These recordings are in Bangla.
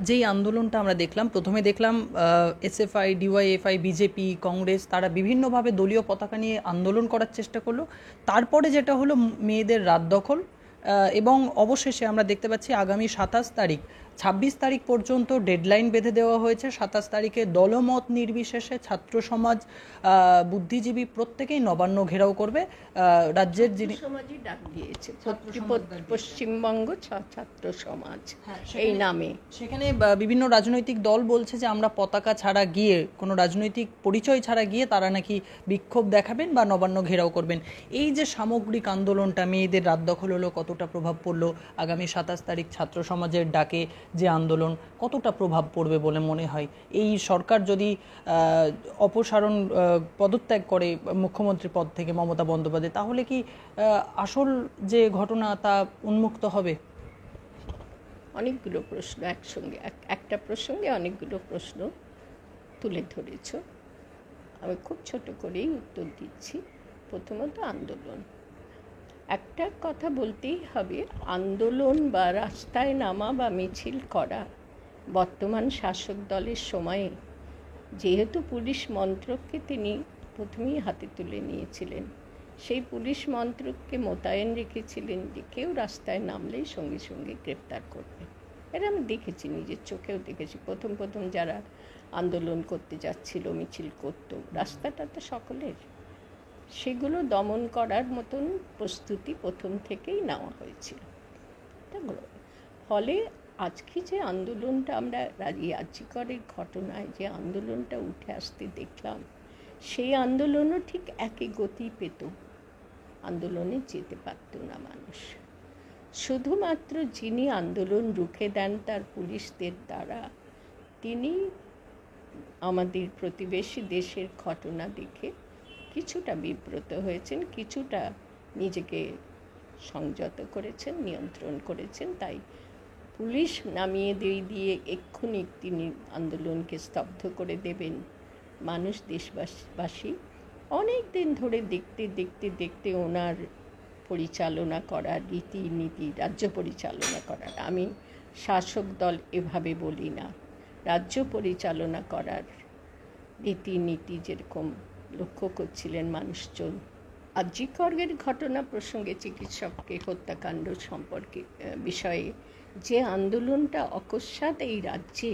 যেই আন্দোলনটা আমরা দেখলাম, প্রথমে দেখলাম এসএফআই, ডিওয়াইএফআই, বিজেপি, কংগ্রেস তারা বিভিন্নভাবে দলীয় পতাকা নিয়ে আন্দোলন করার চেষ্টা করলো। তারপরে যেটা হলো মেয়েদের রাত দখল, এবং অবশেষে আমরা দেখতে পাচ্ছি আগামী 27 তারিখ, 26 তারিখ পর্যন্ত ডেডলাইন বেঁধে দেওয়া হয়েছে। 27 তারিখে দলমত নির্বিশেষে ছাত্র সমাজ, বুদ্ধিজীবী প্রত্যেকেই নবান্ন ঘেরাও করবে। রাজ্যের যিনি সমাজই ডাক দিয়েছে, পশ্চিমবঙ্গ ছাত্র সমাজ এই নামে, সেখানে বিভিন্ন রাজনৈতিক দল বলছে যে আমরা পতাকা ছাড়া গিয়ে, কোনো রাজনৈতিক পরিচয় ছাড়া গিয়ে তারা নাকি বিক্ষোভ দেখাবেন বা নবান্ন ঘেরাও করবেন। এই যে সামগ্রিক আন্দোলনটা, মেয়েদের রাত দখল হলো, কতটা প্রভাব পড়লো? আগামী 27 তারিখ ছাত্র সমাজের ডাকে যে আন্দোলন, কতটা প্রভাব পড়বে বলে মনে হয়? এই সরকার যদি অপসারণ, পদত্যাগ করে মুখ্যমন্ত্রী পদ থেকে মমতা বন্দ্যোপাধ্যায়, তাহলে কি আসল যে ঘটনা তা উন্মুক্ত হবে? অনেকগুলো প্রশ্ন একসঙ্গে, একটা প্রসঙ্গে অনেকগুলো প্রশ্ন তুলে ধরেছ। আমি খুব ছোট করেই উত্তর দিচ্ছি। প্রথমত আন্দোলন, একটা কথা বলতেই হবে, আন্দোলন বা রাস্তায় নামা বা মিছিল করা বর্তমান শাসক দলের সময়ে, যেহেতু পুলিশ মন্ত্রককে তিনি প্রথমেই হাতে তুলে নিয়েছিলেন, সেই পুলিশ মন্ত্রককে মোতায়েন রেখেছিলেন যে কেউ রাস্তায় নামলেই সঙ্গে সঙ্গে গ্রেপ্তার করবে। এটা আমি দেখেছি, নিজের চোখেও দেখেছি। প্রথম যারা আন্দোলন করতে যাচ্ছিল, মিছিল করতো, রাস্তাটা তো সকলের, সেগুলো দমন করার মতন প্রস্তুতি প্রথম থেকেই নেওয়া হয়েছিল। ফলে আজকে যে আন্দোলনটা আমরা রাজিকরের ঘটনায় যে আন্দোলনটা উঠে আসতে দেখলাম, সেই আন্দোলনও ঠিক একই গতি পেত, আন্দোলনে যেতে পারত না মানুষ। শুধুমাত্র যিনি আন্দোলন রুখে দেন তার পুলিশদের দ্বারা, তিনি আমাদের প্রতিবেশী দেশের ঘটনা দেখে কিছুটা বিব্রত হয়েছেন, কিছুটা নিজেকে সংযত করেছেন, নিয়ন্ত্রণ করেছেন। তাই পুলিশ নামিয়ে দিয়ে এক্ষুনি তিনি আন্দোলনকে স্তব্ধ করে দেবেন, মানুষ দেশবাসী অনেক দিন ধরে দেখতে ওনার পরিচালনা করার রীতিনীতি, রাজ্য পরিচালনা করার, আমি শাসক দল এভাবে বলি না, রাজ্য পরিচালনা করার রীতিনীতি যেরকম লক্ষ্য করছিলেন মানুষজন। আজিকরের ঘটনা প্রসঙ্গে, চিকিৎসককে হত্যাকাণ্ড সম্পর্কে বিষয়ে যে আন্দোলনটা অকস্মাৎ এই রাজ্যে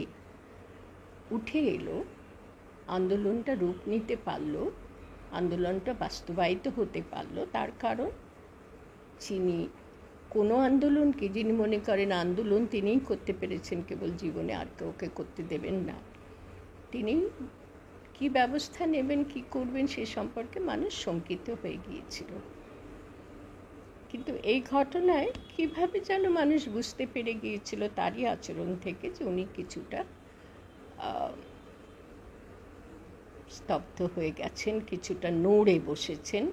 উঠে এলো, আন্দোলনটা রূপ নিতে পারলো, আন্দোলনটা বাস্তবায়িত হতে পারলো, তার কারণ যিনি কোনো আন্দোলনকে, যিনি মনে করেন আন্দোলন তিনিই করতে পেরেছেন কেবল জীবনে, আর কাউকে করতে দেবেন না, তিনি কি ব্যবস্থা নেবেন, কি করবেন সে সম্পর্কে মানুষ শঙ্কিত হয়ে গিয়েছিল। কিন্তু এই ঘটনায় কিভাবে যেন মানুষ বুঝতে পেরে গিয়েছিল তারই আচরণ থেকে যে উনি কিছুটা স্তব্ধ হয়ে গেছেন, কিছুটা নড়ে বসেছেন,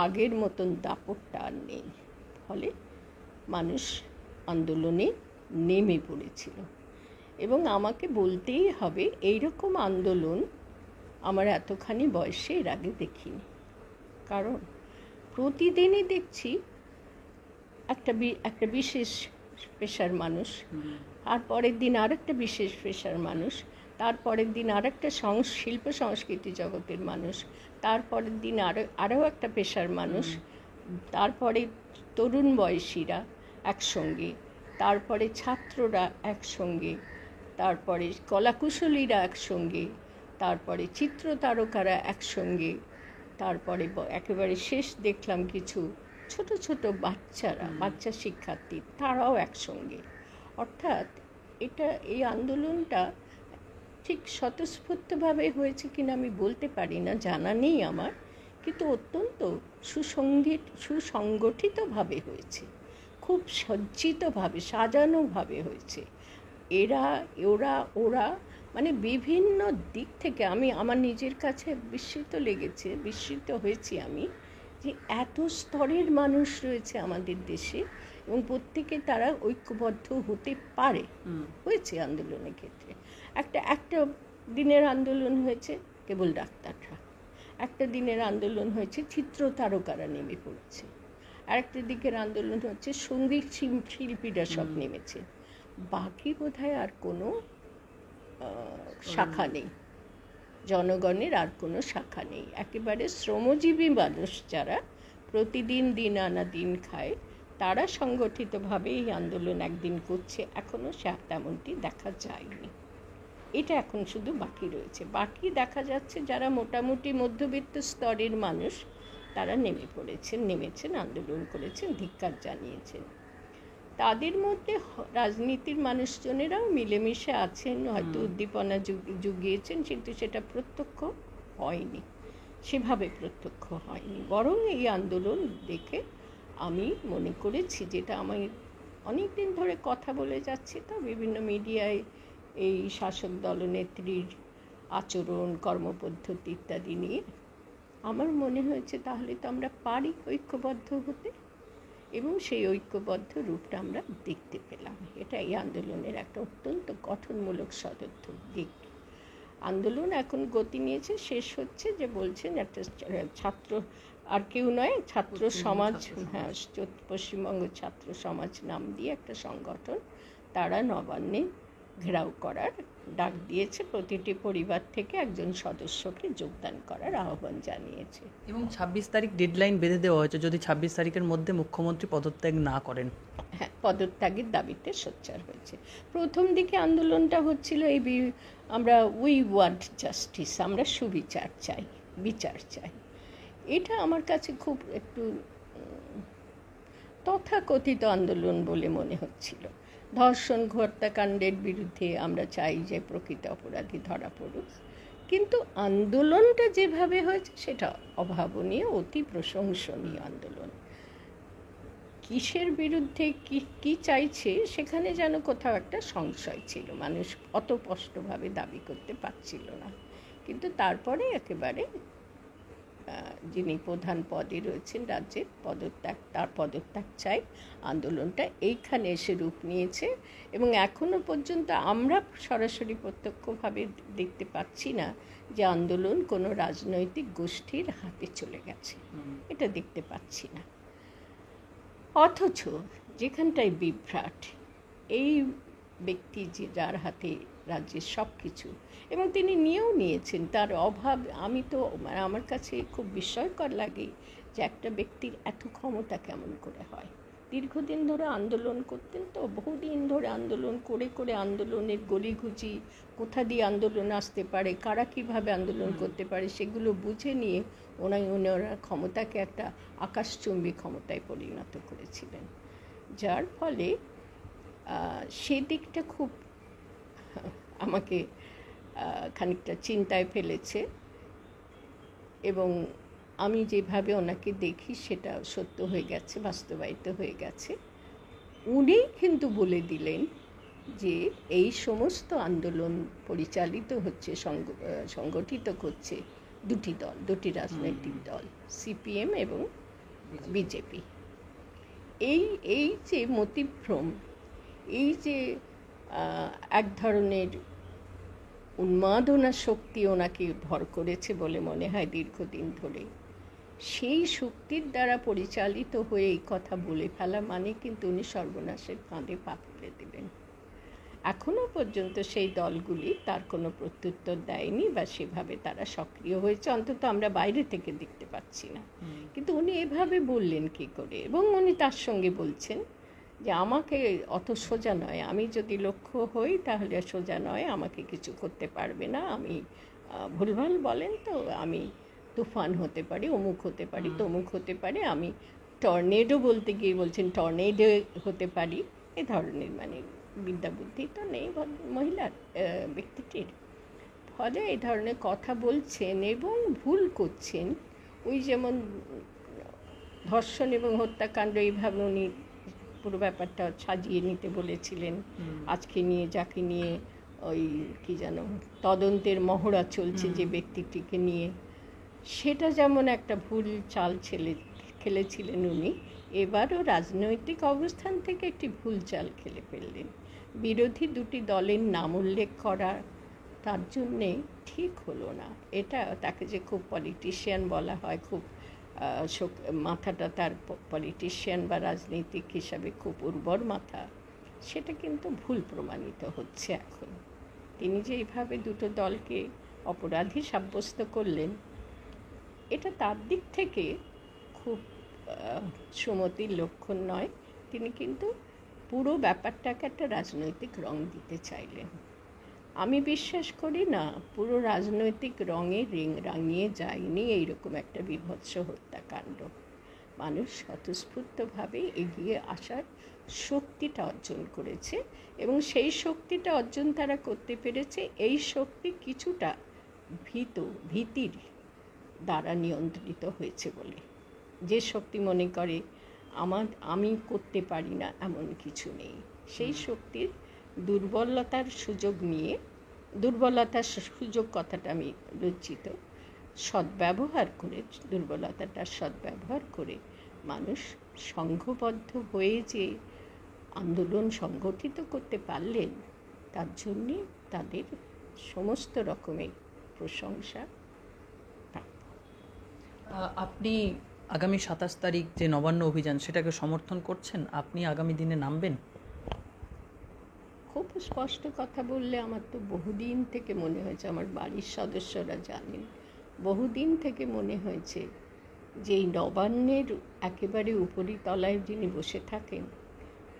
আগের মতন দাপটটা আর নেই। ফলে মানুষ আন্দোলনে নেমে পড়েছিল। এবং আমাকে বলতেই হবে, এইরকম আন্দোলন আমার এতখানি বয়সে এর আগে দেখিনি। কারণ প্রতিদিনই দেখছি একটা বিশেষ পেশার মানুষ, আর পরের দিন আরেকটা বিশেষ পেশার মানুষ, তারপরের দিন আরেকটা শিল্প সংস্কৃতি জগতের মানুষ, তারপরের দিন আরও একটা পেশার মানুষ, তারপরে তরুণ বয়সীরা একসঙ্গে, তারপরে ছাত্ররা একসঙ্গে, তারপরে কলাকুশলীরা একসঙ্গে, তারপরে চিত্র তারকারা একসঙ্গে, তারপরে একেবারে শেষ দেখলাম কিছু ছোট বাচ্চা শিক্ষার্থী, তারাও একসঙ্গে। অর্থাৎ এই আন্দোলনটা ঠিক স্বতঃস্ফূর্তভাবে হয়েছে কিনা আমি বলতে পারি না, জানা নেই আমার, কিন্তু অত্যন্ত সুসংগঠিতভাবে হয়েছে, খুব সজ্জিতভাবে, সাজানোভাবে হয়েছে। ওরা মানে বিভিন্ন দিক থেকে আমার নিজের কাছে বিস্মিত হয়েছি আমি, যে এত স্তরের মানুষ রয়েছে আমাদের দেশে, এবং প্রত্যেকে তারা ঐক্যবদ্ধ হতে হয়েছে আন্দোলনের ক্ষেত্রে। একটা দিনের আন্দোলন হয়েছে কেবল ডাক্তাররা, একটা দিনের আন্দোলন হয়েছে চিত্র তারকারা নেমে পড়েছে, আরেকটা দিকের আন্দোলন হচ্ছে সঙ্গীত শিল্পীরা সব নেমেছে, বাকি বোধহয় আর কোনো শাখা নেই, জনগণের আর কোনো শাখা নেই। একেবারে শ্রমজীবী মানুষ যারা প্রতিদিন দিন আনা দিন খায়, তারা সংগঠিতভাবে এই আন্দোলন একদিন করছে, এখনও তেমনটি দেখা যায়নি। এটা এখন শুধু বাকি রয়েছে। বাকি দেখা যাচ্ছে যারা মোটামুটি মধ্যবিত্ত স্তরের মানুষ, তারা নেমেছেন, আন্দোলন করেছেন, ধিক্কার জানিয়েছেন। তাদের মধ্যে রাজনীতির মানুষজনেরাও মিলেমিশে আছেন, হয়তো উদ্দীপনা জুগিয়েছেন, কিন্তু সেটা প্রত্যক্ষ হয়নি, সেভাবে প্রত্যক্ষ হয়নি। বরং এই আন্দোলন দেখে আমি মনে করেছি, যেটা আমি অনেক দিন ধরে কথা বলে যাচ্ছি, তো বিভিন্ন মিডিয়ায় এই শাসক দলনেত্রীর আচরণ, কর্মপদ্ধতি ইত্যাদি নিয়ে আমার মনে হয়েছে তাহলে তো আমরা পারি ঐক্যবদ্ধ হতে, এবং সেই ঐক্যবদ্ধ রূপটা আমরা দেখতে পেলাম। এটা এই আন্দোলনের একটা অত্যন্ত গঠনমূলক দিক। আন্দোলন এখন গতি নিয়েছে, শেষ হচ্ছে যে বলছেন একটা ছাত্র, আর কেউ নয়, ছাত্র সমাজ, হ্যাঁ, পশ্চিমবঙ্গ ছাত্র সমাজ নাম দিয়ে একটা সংগঠন, তারা নবান্নে ঘেরাও করার ডাক দিয়েছে, প্রতিটি পরিবার থেকে একজন সদস্যকে যোগদান করার আহ্বান জানিয়েছে। এবং 26 তারিখ ডেডলাইন বেঁধে দেওয়া হয়েছে, যদি 26 তারিখের মধ্যে মুখ্যমন্ত্রী পদত্যাগ না করেন। হ্যাঁ, পদত্যাগের দাবিতে সোচ্চার হয়েছে। প্রথম দিকে আন্দোলনটা হচ্ছিল আমরা উই ওয়ান্ট জাস্টিস, আমরা সুবিচার চাই, বিচার চাই। এটা আমার কাছে খুব একটু তথাকথিত আন্দোলন বলে মনে হচ্ছিল। ধর্ষণ হত্যাকাণ্ডের বিরুদ্ধে আমরা চাই যে প্রকৃত অপরাধী ধরা পড়ুক, কিন্তু আন্দোলনটা যেভাবে হয়েছে সেটা অভাবনীয়, অতি প্রশংসনীয় আন্দোলন। কিসের বিরুদ্ধে কি চাইছে সেখানে যেন কোথাও একটা সংশয় ছিল, মানুষ অত স্পষ্টভাবে দাবি করতে পারছিল না। কিন্তু তারপরে একেবারে যিনি প্রধান পদে রয়েছেন রাজ্যের, তার পদত্যাগ চাই, আন্দোলনটা এইখানে এসে রূপ নিয়েছে। এবং এখনও পর্যন্ত আমরা সরাসরি প্রত্যক্ষভাবে দেখতে পাচ্ছি না যে আন্দোলন কোনো রাজনৈতিক গোষ্ঠীর হাতে চলে গেছে, এটা দেখতে পাচ্ছি না। অথচ যেখানটায় বিভ্রাট, এই ব্যক্তি যার হাতে রাজ্যের সব কিছু, এবং তিনি নিয়েছেন, তার অভাব, আমার কাছে খুব বিস্ময়কর লাগে যে একটা ব্যক্তির এত ক্ষমতা কেমন করে হয়। দীর্ঘদিন ধরে আন্দোলন করতেন, তো বহুদিন ধরে আন্দোলন করে আন্দোলনের গলিঘুচি, কোথা দিয়ে আন্দোলন আসতে পারে, কারা কীভাবে আন্দোলন করতে পারে, সেগুলো বুঝে নিয়ে ওনারা ক্ষমতাকে একটা আকাশচুম্বী ক্ষমতায় পরিণত করেছিলেন, যার ফলে সেদিকটা খুব আমাকে খানিকটা চিন্তায় ফেলেছে। এবং আমি যেভাবে ওনাকে দেখি সেটা সত্য হয়ে গেছে, বাস্তবায়িত হয়ে গেছে। উনি কিন্তু বলে দিলেন যে এই সমস্ত আন্দোলন পরিচালিত হচ্ছে, সংগঠিত করছে দুটি রাজনৈতিক দল, সিপিএম এবং বিজেপি। এই যে মতিভ্রম, এই যে এক ধরনের উন্মাদনা শক্তি ওনাকে ভর করেছে বলে মনে হয় দীর্ঘদিন ধরে, সেই শক্তির দ্বারা পরিচালিত হয়ে এই কথা বলে ফেলা মানে কিন্তু উনি সর্বনাশের ফাঁদে পা ফেলে দিলেন। এখনও পর্যন্ত সেই দলগুলি তার কোনো প্রত্যুত্তর দেয়নি, বা সেভাবে তারা সক্রিয় হয়েছে, অন্তত আমরা বাইরে থেকে দেখতে পাচ্ছি না। কিন্তু উনি এভাবে বললেন কী করে? এবং উনি তার সঙ্গে বলছেন যে আমাকে অত সোজা নয়, আমি যদি লক্ষ্য হই তাহলে সোজা নয়, আমাকে কিছু করতে পারবে না, আমি ভুলভাল বলেন তো, আমি তুফান হতে পারি, অমুক হতে পারি, তমুক হতে পারি, আমি টর্নেডো বলতে গিয়ে বলছেন টর্নেডো হতে পারি, এ ধরনের, মানে বিদ্যা বুদ্ধি তো নেই মহিলার, ব্যক্তিটির। ফলে এই ধরনের কথা বলছেন এবং ভুল করছেন। ওই যেমন ধর্ষণ এবং হত্যাকাণ্ড, এইভাবে উনি পুরো ব্যাপারটা সাজিয়ে নিতে বলেছিলেন, আজকে নিয়ে যাকে নিয়ে ওই কি যেন তদন্তের মহড়া চলছে যে ব্যক্তিটিকে নিয়ে, সেটা যেমন একটা ভুল চাল খেলেছিলেন উনি, এবারও রাজনৈতিক অবস্থান থেকে একটি ভুল চাল খেলে ফেললেন। বিরোধী দুটি দলের নাম উল্লেখ করা তার জন্যে ঠিক হলো না। এটা তাকে যে খুব পলিটিশিয়ান বলা হয়, খুব মাথাটা তার পলিটিশিয়ান বা রাজনীতিক হিসাবে খুব উর্বর মাথা, সেটা কিন্তু ভুল প্রমাণিত হচ্ছে এখন। তিনি যে এইভাবে দুটো দলকে অপরাধী সাব্যস্ত করলেন, এটা তার দিক থেকে খুব সুমতির লক্ষণ নয়। তিনি কিন্তু পুরো ব্যাপারটাকে একটা রাজনৈতিক রং দিতে চাইলেন। আমি বিশ্বাস করি না পুরো রাজনৈতিক রঙে রাঙিয়ে যায়নি এইরকম একটা বীভৎস হত্যাকাণ্ড। মানুষ স্বতঃস্ফূর্তভাবে এগিয়ে আসার শক্তিটা অর্জন করেছে, এবং সেই শক্তিটা অর্জন তারা করতে পেরেছে। এই শক্তি কিছুটা ভীতির দ্বারা নিয়ন্ত্রিত হয়েছে বলে। যে শক্তি মনে করে আমি করতে পারি না এমন কিছু নেই, সেই শক্তির দুর্বলতার সুযোগ নিয়ে, দুর্বলতার সুযোগ কথাটা আমি লজ্জিত, সদ্ব্যবহার করে, দুর্বলতাটার সদ্ব্যবহার করে মানুষ সংঘবদ্ধ হয়ে যে আন্দোলন সংগঠিত করতে পারলেন, তার জন্যে তাদের সমস্ত রকমের প্রশংসা। আপনি আগামী 27 তারিখ যে নবান্ন অভিযান, সেটাকে সমর্থন করছেন? আপনি আগামী দিনে নামবেন? খুব স্পষ্ট কথা বললে, আমার তো বহুদিন থেকে মনে হয়েছে, আমার বাড়ির সদস্যরা জানেন, বহুদিন থেকে মনে হয়েছে যে এই নবান্নের একেবারে উপরিতলায় যিনি বসে থাকেন,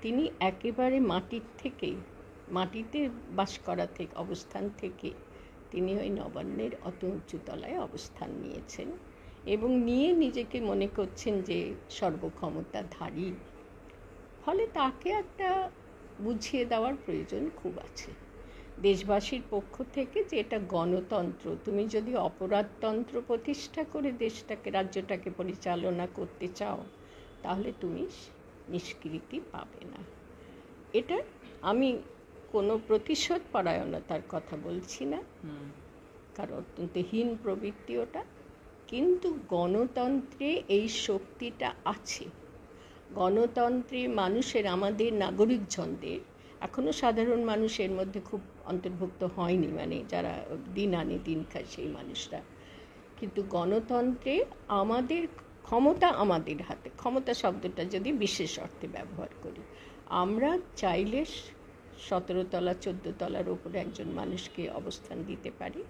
তিনি একেবারে মাটিতে বাস করা থেকে, অবস্থান থেকে তিনি ওই নবান্নের অত উঁচু তলায় অবস্থান নিয়েছেন, এবং নিয়ে নিজেকে মনে করছেন যে সর্বক্ষমতাধারী। ফলে তাকে একটা বুঝিয়ে দেওয়ার প্রয়োজন খুব আছে দেশবাসীর পক্ষ থেকে, যে এটা গণতন্ত্র। তুমি যদি অপরাধতন্ত্র প্রতিষ্ঠা করে দেশটাকে, রাজ্যটাকে পরিচালনা করতে চাও, তাহলে তুমি নিষ্কৃতি পাবে না। এটা আমি কোনো প্রতিশোধ পরায়ণতার কথা বলছি না, কারণ অত্যন্ত হীন প্রবৃত্তি ওটা, কিন্তু গণতন্ত্রে এই শক্তিটা আছে। গণতন্ত্রে মানুষের, আমাদের নাগরিকজনদের, এখনও সাধারণ মানুষের মধ্যে খুব অন্তর্ভুক্ত হয়নি, মানে যারা দিন আনে দিন খায় সেই মানুষরা, কিন্তু গণতন্ত্রে আমাদের ক্ষমতা আমাদের হাতে। ক্ষমতা শব্দটা যদি বিশেষ অর্থে ব্যবহার করি, আমরা চাইলে 17 তলা 14 তলার ওপরে একজন মানুষকে অবস্থান দিতে পারি।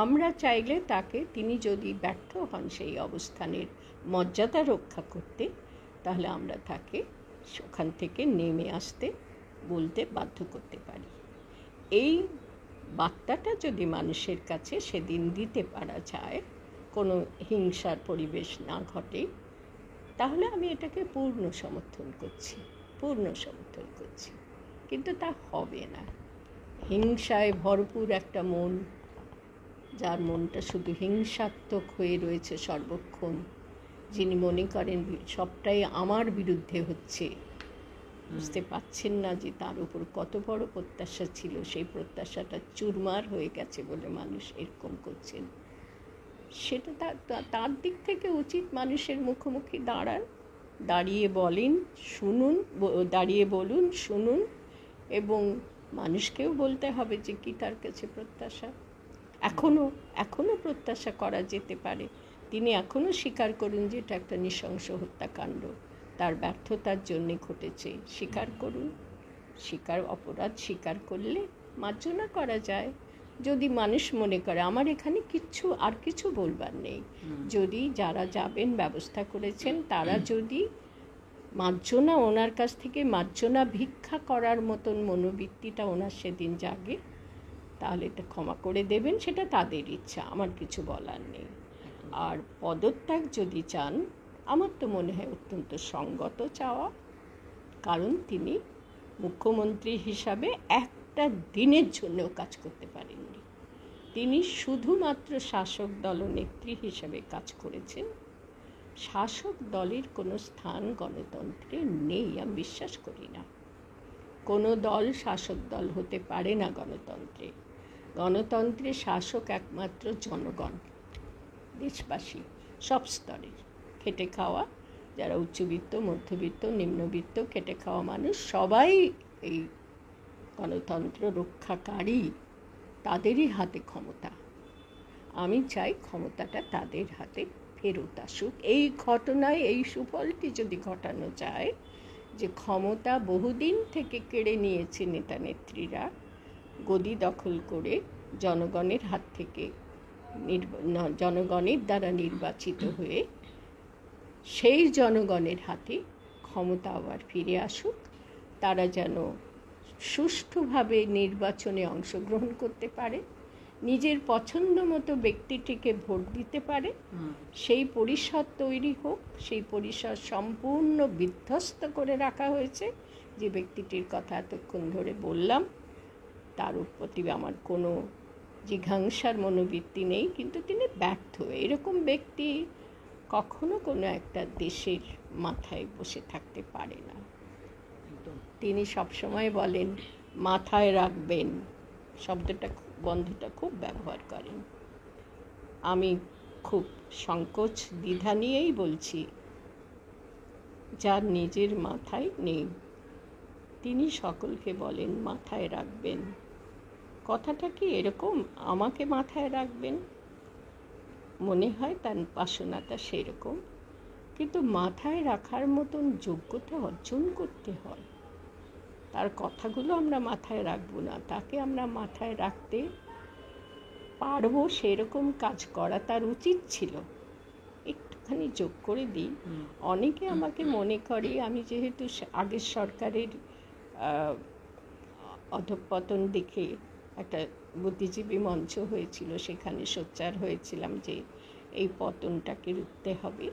আমরা চাইলে তাকে, তিনি যদি ব্যর্থ হন সেই অবস্থানের মর্যাদা রক্ষা করতে, তাহলে আমরা তাকে ওখান থেকে নেমে আসতে বলতে বাধ্য করতে পারি। এই বার্তাটা যদি মানুষের কাছে সেদিন দিতে পারা যায়, কোনো হিংসার পরিবেশ না ঘটে, তাহলে আমি এটাকে পূর্ণ সমর্থন করছি। কিন্তু তা হবে না। হিংসায় ভরপুর একটা মন, যার মনটা শুধু হিংসাত্মক হয়ে রয়েছে সর্বক্ষণ, যিনি মনে করেন সবটাই আমার বিরুদ্ধে হচ্ছে, বুঝতে পারছেন না যে তার উপর কত বড় প্রত্যাশা ছিল, সেই প্রত্যাশাটা চুরমার হয়ে গেছে বলে মানুষ এরকম করছেন। সেটা তার দিক থেকে উচিত মানুষের মুখোমুখি দাঁড়িয়ে বলুন, শুনুন, এবং মানুষকেও বলতে হবে যে কি তার কাছে প্রত্যাশা। এখনও প্রত্যাশা করা যেতে পারে। তিনি এখনও স্বীকার করুন যে এটা একটা নৃশংস হত্যাকাণ্ড, তার ব্যর্থতার জন্যে ঘটেছে, স্বীকার করুন। অপরাধ স্বীকার করলে মার্জনা করা যায়। যদি মানুষ মনে করে আমার এখানে আর কিছু বলবার নেই, যদি যারা যাবেন ব্যবস্থা করেছেন, তারা যদি মার্জনা, ওনার কাছ থেকে মার্জনা ভিক্ষা করার মতন মনোবৃত্তিটা ওনার সেদিন জাগে, তাহলে এটা ক্ষমা করে দেবেন, সেটা তাদের ইচ্ছা, আমার কিছু বলার নেই। আর পদত্যাগ যদি চান, আমার তো মনে হয় অত্যন্ত সঙ্গত চাওয়া, কারণ তিনি মুখ্যমন্ত্রী হিসাবে একটা দিনের জন্যও কাজ করতে পারেননি। তিনি শুধুমাত্র শাসক দলনেত্রী হিসাবে কাজ করেছেন। শাসক দলের কোনো স্থান গণতন্ত্রে নেই, আমি বিশ্বাস করি না। কোনো দল শাসক দল হতে পারে না গণতন্ত্রে শাসক একমাত্র জনগণ, দেশবাসী, সব স্তরের খেটে খাওয়া, যারা উচ্চবিত্ত, মধ্যবিত্ত, নিম্নবিত্ত খেটে খাওয়া মানুষ, সবাই এই গণতন্ত্র রক্ষাকারী, তাদেরই হাতে ক্ষমতা। আমি চাই ক্ষমতাটা তাদের হাতে ফেরত আসুক। এই ঘটনায় এই সুফলটি যদি ঘটানো যায়, যে ক্ষমতা বহুদিন থেকে কেড়ে নিয়েছে নেতা নেত্রীরা, গদি দখল করে জনগণের হাত থেকে জনগণের দ্বারা নির্বাচিত হয়ে সেই জনগণের হাতে ক্ষমতা আবার ফিরে আসুক, তারা যেন সুষ্ঠুভাবে নির্বাচনে অংশগ্রহণ করতে পারে, নিজের পছন্দ মতো ব্যক্তিটিকে ভোট দিতে পারে, সেই পরিষদ তৈরি হোক। সেই পরিষদ সম্পূর্ণ বিধ্বস্ত করে রাখা হয়েছে। যে ব্যক্তিটির কথা এতক্ষণ ধরে বললাম, তার প্রতি আমার কোনো জিঘাংসার মনোবৃত্তি নেই, কিন্তু তিনি ব্যর্থ। এরকম ব্যক্তি কখনো কোনো একটা দেশের মাথায় বসে থাকতে পারে না। তিনি সবসময় বলেন মাথায় রাখবেন, শব্দটা বন্ধুটা খুব ব্যবহার করেন। আমি খুব সংকোচ দ্বিধা নিয়েই বলছি, যার নিজের মাথায় নেই তিনি সকলকে বলেন মাথায় রাখবেন। কথাটা কি এরকম, আমাকে মাথায় রাখবেন? মনে হয় তার বাসনাটা সেরকম, কিন্তু মাথায় রাখার মতন যোগ্যতা অর্জন করতে হয়। তার কথাগুলো আমরা মাথায় রাখবো না, তাকে আমরা মাথায় রাখতে পারবো সেরকম কাজ করা তার উচিত ছিল। একটুখানি যোগ করে দিই, অনেকে আমাকে মনে করে আমি যেহেতু আগের সরকারের অধঃপতন দেখে একটা বুদ্ধিজীবী মঞ্চ হয়েছিল, সেখানে সোচ্চার হয়েছিলাম যে এই পতনটাকে রুখতে হবে।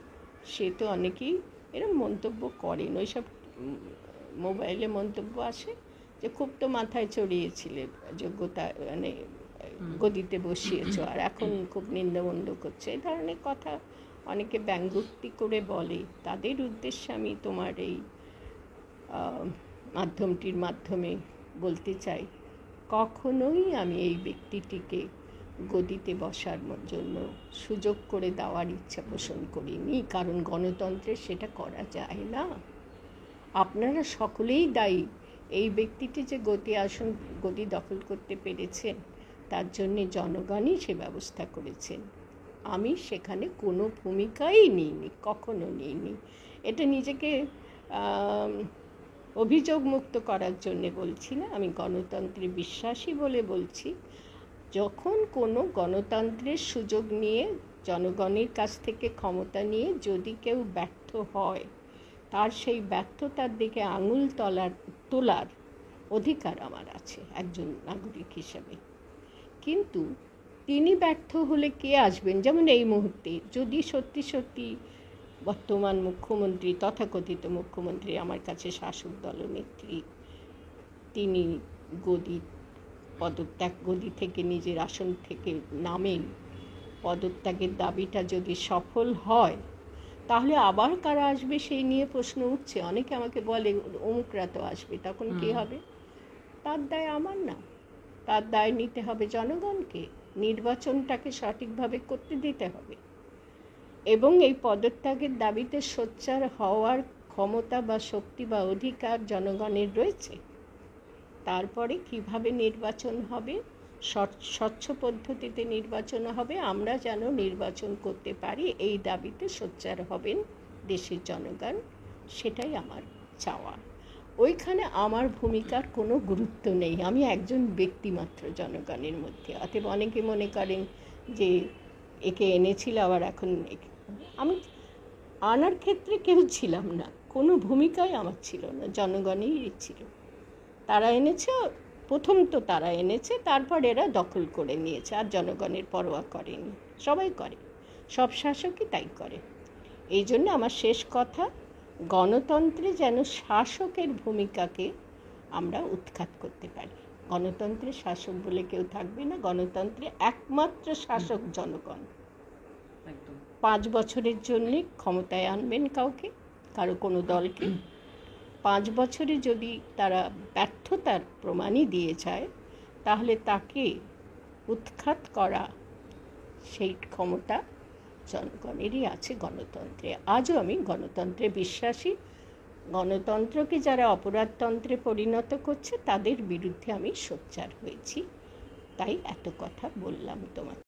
সে তো অনেকেই এরকম মন্তব্য করেন, ওইসব মোবাইলে মন্তব্য আসে যে খুব তো মাথায় চড়িয়েছিলে, যোগ্যতা মানে গদিতে বসিয়েছ, আর এখন খুব নিন্দামন্দ করছে, এই ধরনের কথা অনেকে ব্যঙ্গোক্তি করে বলে। তাদের উদ্দেশ্যে আমি তোমার এই মাধ্যমটির মাধ্যমে বলতে চাই, কখনোই আমি এই ব্যক্তিটিকে গদিতে বসার জন্য সুযোগ করে দেওয়ার ইচ্ছা পোষণ করিনি, কারণ গণতন্ত্রে সেটা করা যায় না। আপনারা সকলেই দায়ী। এই ব্যক্তিটি যে গদি দখল করতে পেরেছেন, তার জন্যে জনগণই সে ব্যবস্থা করেছেন। আমি সেখানে কোনো ভূমিকাই নিইনি, কখনো নিইনি। এটা নিজেকে অভিযোগ মুক্ত করার জন্যে বলছি না, আমি গণতন্ত্রে বিশ্বাসী বলে বলছি। যখন কোনো গণতন্ত্রের সুযোগ নিয়ে জনগণের কাছ থেকে ক্ষমতা নিয়ে যদি কেউ ব্যর্থ হয়, তার সেই ব্যর্থতার দিকে আঙুল তোলার অধিকার আমার আছে একজন নাগরিক হিসেবে। কিন্তু তিনি ব্যর্থ হলে কে আসবেন? যেমন এই মুহূর্তে যদি সত্যি সত্যি বর্তমান মুখ্যমন্ত্রী, তথাকথিত মুখ্যমন্ত্রী, আমার কাছে শাসক দলনেত্রী, তিনি গদি থেকে নিজের আসন থেকে নামেন, পদত্যাগের দাবিটা যদি সফল হয়, তাহলে আবার কারা আসবে সেই নিয়ে প্রশ্ন উঠছে। অনেকে আমাকে বলে অমুকরা তো আসবে, তখন কি হবে? তার দায় আমার না, তার দায় নিতে হবে জনগণকে। নির্বাচনটাকে সঠিকভাবে করতে দিতে হবে, এবং এই পদত্যাগের দাবিতে সোচ্চার হওয়ার ক্ষমতা বা শক্তি বা অধিকার জনগণের রয়েছে। তারপরে কিভাবে নির্বাচন হবে, স্বচ্ছ পদ্ধতিতে নির্বাচন হবে, আমরা যেন নির্বাচন করতে পারি, এই দাবিতে সোচ্চার হবেন দেশের জনগণ, সেটাই আমার চাওয়া। ওইখানে আমার ভূমিকার কোনো গুরুত্ব নেই, আমি একজন ব্যক্তি মাত্র জনগণের মধ্যে। অতএব অনেকে মনে করেন যে একে এনেছিল আবার এখন, আমি আনার ক্ষেত্রে কেউ ছিলাম না, কোনো ভূমিকাই আমার ছিল না, জনগণই ছিল। তারা এনেছে, প্রথম তো তারা এনেছে, তারপর এরা দখল করে নিয়েছে, আর জনগণের পরোয়া করেনি। সবাই করে, সব শাসকই তাই করে। এই জন্য আমার শেষ কথা, গণতন্ত্রে যেন শাসকের ভূমিকাকে আমরা উৎখাত করতে পারি। গণতন্ত্রে শাসক বলে কেউ থাকবে না, গণতন্ত্রে একমাত্র শাসক জনগণ। 5 বছরের জন্য ক্ষমতায় আনবেন কাউকে, কোনো দলকে, 5 বছরে যদি তারা ব্যর্থতার প্রমাণই দিয়ে যায়, তাহলে তাকে উৎখাত করা সেই ক্ষমতা জনগণেরই আছে গণতন্ত্রে। আজও আমি গণতন্ত্রে বিশ্বাসী। গণতন্ত্রকে যারা অপরাধতন্ত্রে পরিণত করছে, তাদের বিরুদ্ধে আমি সোচ্চার হয়েছি। তাই এত কথা বললাম তোমাকে।